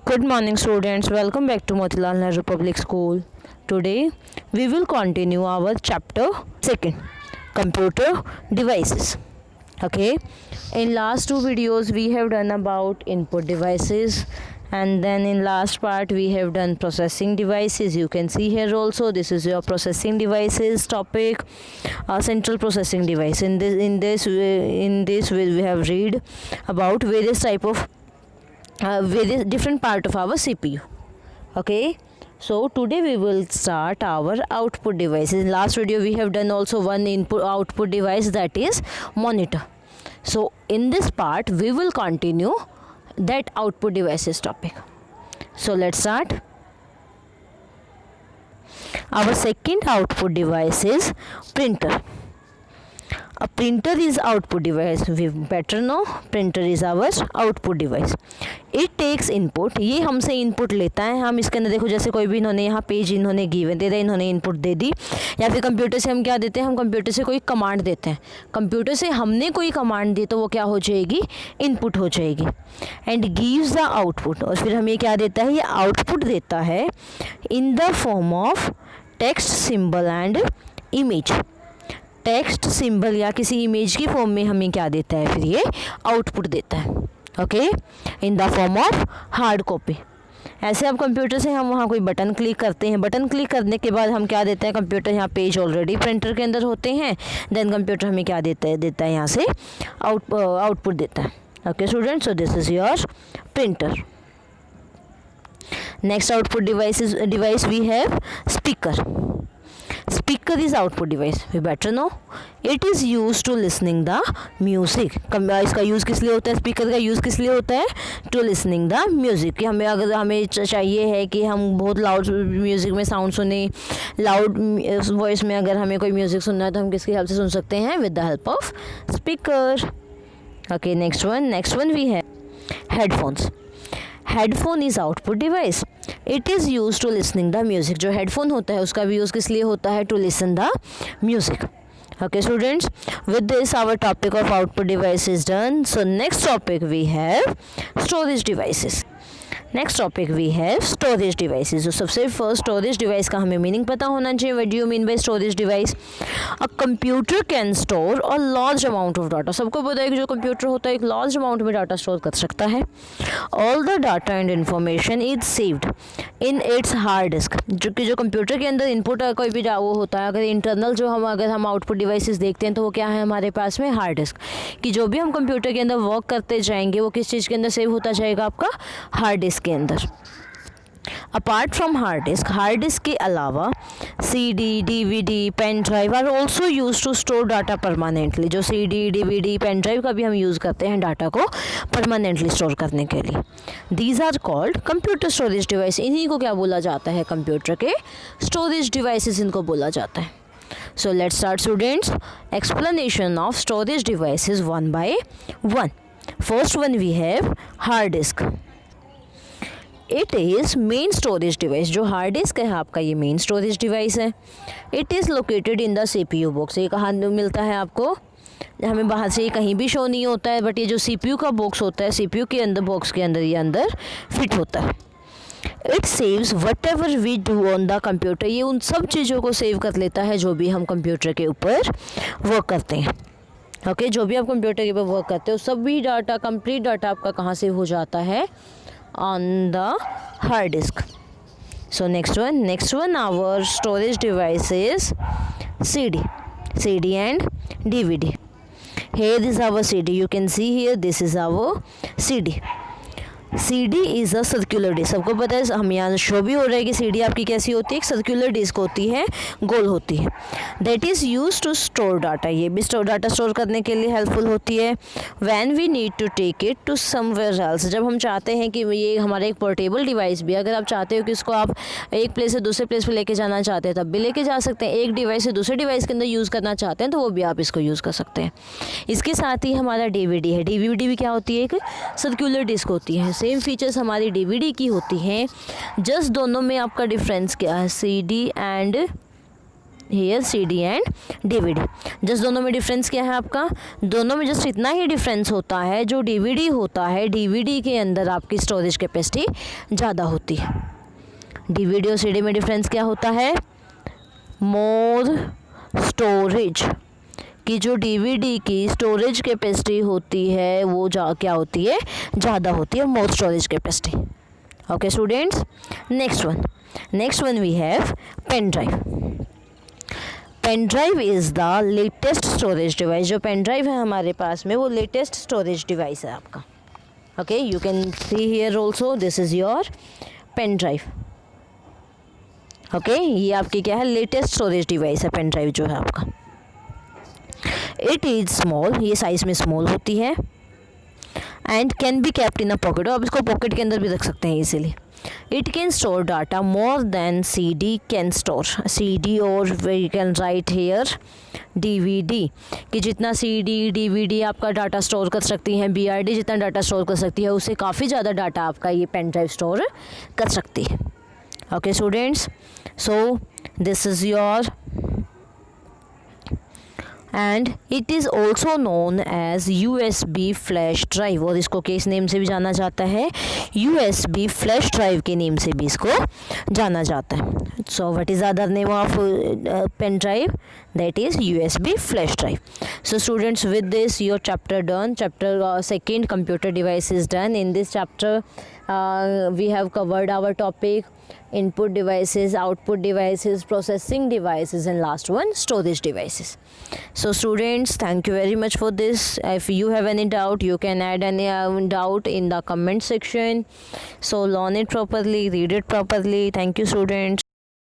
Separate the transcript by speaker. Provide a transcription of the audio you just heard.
Speaker 1: Good morning, students. Welcome back to Motilal Nehru Public School. Today, we will continue our chapter 2, computer devices. Okay, in last two videos, we have done about input devices, and then in last part, we have done processing devices. You can see here also, this is your processing devices topic, central processing device. In this we have read about various type of various different part of our CPU. Okay, so today we will start our output devices. In last video we have done also one input output device, that is monitor. So in this part we will continue that output devices topic. So let's start. Our second output device is printer. A printer is output device. We better know printer is our output device. It takes input. ये हमसे input लेता है. हम इसके अंदर देखो, जैसे कोई भी इन्होंने यहाँ पेज इन्होंने गिवन दे दिया, इन्होंने input दे दी, या फिर कंप्यूटर से हम क्या देते हैं, हम कंप्यूटर से कोई कमांड देते हैं. कंप्यूटर से हमने कोई कमांड दी तो वो क्या हो जाएगी, इनपुट हो जाएगी. एंड गिव्स द आउटपुट, और फिर हमें क्या देता है, ये आउटपुट देता है in the form of text, symbol and image. Text, symbol या किसी इमेज की फॉर्म में हमें क्या देता है, फिर ये आउटपुट देता है. Okay, in the form of hard copy. ऐसे अब कंप्यूटर से हम वहाँ कोई बटन क्लिक करते हैं, बटन क्लिक करने के बाद हम क्या देते हैं, कंप्यूटर यहाँ पेज ऑलरेडी प्रिंटर के अंदर होते हैं, देन कंप्यूटर हमें क्या देता है यहाँ से आउटपुट देता है. Okay student, so this is your printer. Next output device we have speaker. Speaker is output device. We better know. It is used to listening the music. इसका यूज़ किस लिए होता है, स्पीकर का यूज़ किस लिए होता है, टू लिसनिंग द म्यूज़िक. कि अगर हमें चाहिए है कि हम बहुत लाउड म्यूज़िक में साउंड सुने, लाउड वॉइस में अगर हमें कोई म्यूज़िक सुनना है तो हम किसकी हेल्प से सुन सकते हैं, with the help of speaker. Okay, next one we है headphones. Headphone is output device. It is use to listening the music. जो हेडफोन होता है उसका भी यूज़ किस लिए होता है, to listen the music. Okay students, with this our topic of output device is done. So next topic we have storage devices. Next topic we have storage devices. जो सबसे फर्स्ट स्टोरेज डिवाइस का हमें meaning पता होना चाहिए. What do you mean by storage device? A computer can store a large amount of data. सबको पता है कि जो कंप्यूटर होता है एक लार्ज अमाउंट में डाटा स्टोर कर सकता है. All the data and information is saved in its hard disk. जो कंप्यूटर के अंदर इनपुट कोई भी वो होता है, अगर इंटरनल अगर हम आउटपुट डिवाइसेस देखते हैं तो वो क्या है हमारे पास में, हार्ड डिस्क. कि जो भी हम कंप्यूटर के अंदर वर्क करते जाएंगे वो किस चीज़ के अंदर सेव होता जाएगा, आपका हार्ड डिस्क के अंदर. अपार्ट फ्रॉम हार्ड डिस्क के अलावा CD, DVD, pen drive are also use to store data permanently. जो CD, DVD, पेन ड्राइव का भी हम यूज़ करते हैं डाटा को परमानेंटली स्टोर करने के लिए. These are called computer storage device. इन्हीं को क्या बोला जाता है, कंप्यूटर के स्टोरेज डिवाइसेस इनको बोला जाता है. So let's start students. Explanation of storage devices one by one. First one we have hard disk. It is main storage device. जो हार्ड डिस्क है आपका, ये मेन स्टोरेज डिवाइस है. It is located in the CPU box. ये कहाँ मिलता है आपको, हमें बाहर से ये कहीं भी शो नहीं होता है, बट ये जो CPU का बॉक्स होता है, CPU के अंदर बॉक्स के अंदर ये अंदर फिट होता है. It saves whatever we do on the computer. ये उन सब चीज़ों को सेव कर लेता है जो भी हम कंप्यूटर के ऊपर वर्क करते हैं. ओके, जो भी आप कंप्यूटर के ऊपर वर्क करते हो सभी डाटा, कंप्लीट डाटा आपका कहाँ सेव हो जाता है, on the hard disk. So next one hour storage device is CD and DVD. Here is our CD. You can see here, this is our CD. CD is a circular disc. सबको पता है, हम यहाँ show भी हो रहा है कि CD आपकी कैसी होती है, एक सर्कुलर डिस्क होती है, गोल होती है. That is use to store data. ये भी डाटा स्टोर करने के लिए हेल्पफुल होती है. When we need to take it to somewhere else. जब हम चाहते हैं कि ये हमारा एक पोर्टेबल डिवाइस भी, अगर आप चाहते हो कि इसको आप एक प्लेस से दूसरे प्लेस पर लेके जाना चाहते हैं तब भी लेके जा सकते हैं. एक डिवाइस से दूसरे डिवाइस के अंदर यूज़ करना चाहते हैं तो वो भी आप इसको यूज़ कर सकते हैं. इसके साथ ही हमारा DVD है. DVD भी क्या होती है, एक सर्कुलर डिस्क होती है. सेम फीचर्स हमारी DVD की होती हैं, जस्ट दोनों में आपका डिफरेंस क्या है, CD and here CD and DVD। Just दोनों में डिफरेंस क्या है आपका, दोनों में जस्ट इतना ही डिफरेंस होता है, जो DVD होता है DVD के अंदर आपकी स्टोरेज कैपेसिटी ज़्यादा होती है। DVD और CD में डिफरेंस क्या होता है, मोर स्टोरेज की जो DVD की स्टोरेज कैपेसिटी होती है वो क्या होती है, ज़्यादा होती है, more storage capacity. Okay students, next one we have pen drive. Pen drive is the latest storage device. जो पेन ड्राइव है हमारे पास में वो लेटेस्ट स्टोरेज डिवाइस है आपका। Okay, you can see here also this is your pen drive. Okay, ये आपकी क्या है, लेटेस्ट स्टोरेज डिवाइस है पेन ड्राइव जो है आपका। इट इज़ स्मॉल, ये साइज़ में स्मॉल होती है, and can be kept in a pocket, आप इसको पॉकेट के अंदर भी रख सकते हैं easily. It can store data more than CD can store. CD और we can write hair DVD कि जितना CD DVD आपका डाटा स्टोर कर सकती हैं, BRD जितना डाटा स्टोर कर सकती है, उससे काफ़ी ज़्यादा डाटा आपका ये पेन ड्राइव स्टोर कर सकती है। Okay students, so this is your, and it is also known as USB flash drive, और इसको किस नेम से भी जाना जाता है, USB फ्लैश ड्राइव के नेम से भी इसको जाना जाता है। So what is other name of pen drive, that is USB flash drive. So students, with this your chapter done, chapter second computer device is done. In this chapter we have covered our topic input devices, output devices, processing devices, and last one storage devices. So students, thank you very much for this. If you have any doubt, you can add any doubt in the comment section. So learn it properly, read it properly. Thank you students.